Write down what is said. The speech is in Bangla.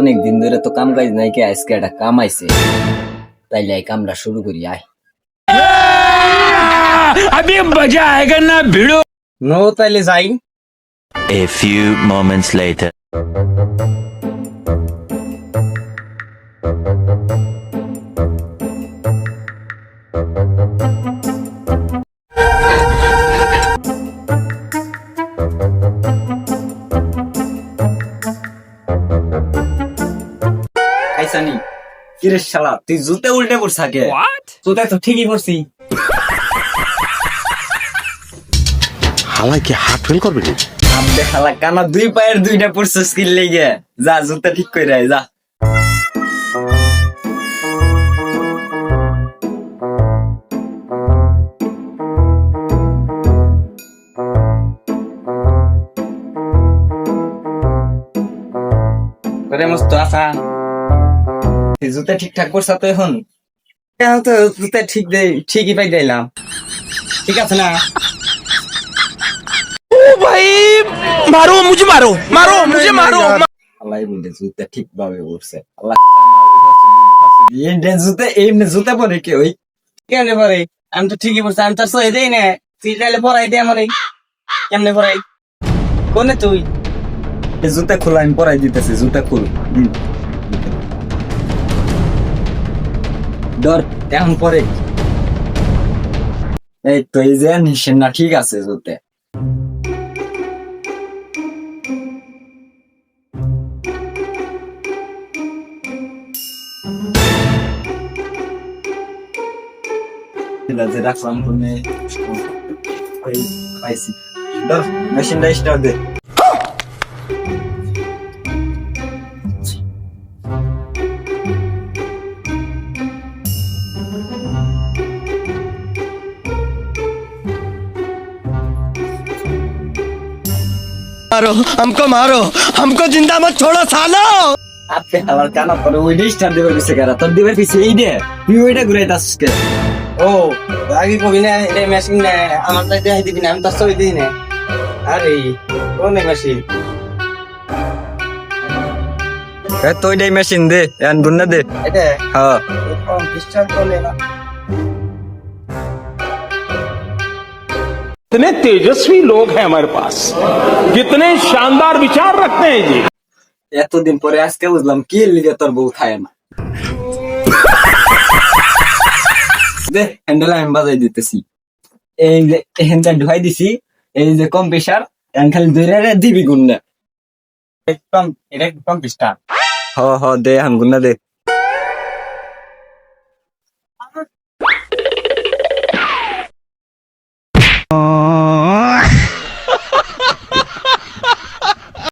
অনেক দিন ধরে তো কাম কাজ নাই, কে আজকে একটা কাম আইছে, তাইলে এই কামটা শুরু করি আয়। अभी मजा आएगा ना भिड़ो। নো তাইলে যাই। A few moments later. আইসানি কিরে শালা, তুই জুতে উল্টে পড়ছা কে? জুতে তো ঠিকই পড়ছি। হালাই কি হাত ফেল করবে রে? আব্বে শালা কানা দুই পায়ের দুইটা পড়ছস কি লেগে? যা জুতা ঠিক কইরা আয়, যা। করে মস্ত আসা জুতা ঠিকঠাক করছা তো এখন? এখন তো জুতা ঠিকই পাই দিলাম, ঠিক আছে না? भाई मारो मुझे, मारो मारो मुझे, मारो। আল্লাহ বলতে জুতা ঠিকভাবে উঠছে। আল্লাহ এমনি জুতা পরে কে ওই কেমনে পরে? আমি তো ঠিকই পড়ছি, আমি তো সই দেই না। তুই তাহলে পড়াই দে আমারে, কেমনে পড়াই? কোনে তুই? জুতা খোলা, আমি পড়াই দিতেছি, জুতা খুল। ধর এখন পরে। এই তো এই যে নিশেন না, ঠিক আছে জুতে। রাখলাম তুমি পাইছি। ধর মেশিনটা স্টার্ট দে। मारो हमको जिंदा मत छोड़ो सालो। আপনি আমার কানা পরে ওইটাই স্টার্ট দিবার পিছে কারা তোর দিবার পিছে এই দে, তুই ওইটা ঘুরাই তাসিস কে? ও আগে কবি না এটা মেশিন না আমার তাই দেখাই দিবি না, আমি তার ছবি দিই না। আরে কোন মেশিন? তো ওইটাই মেশিন দে, এখন গুন্না দে। এটা হ্যাঁ খ্রিস্টান চলে না। कितने तेजस्वी लोग हैं हमारे पास, कितने शानदार विचार रखते हैं जी। এতদিন পরে আজকে বুঝলাম কি লিগে তোর বউ খায় না। দে হ্যান্ডেল আমি বাজাই দিতেছি। এই যে হ্যান্ডেল ঢুকাই দিছি, এই যে কম প্রেশার, এখন খালি ধরে দিবি গুন্না। এটা কম পিস্টা। হ হ দে এখন গুন্না দে।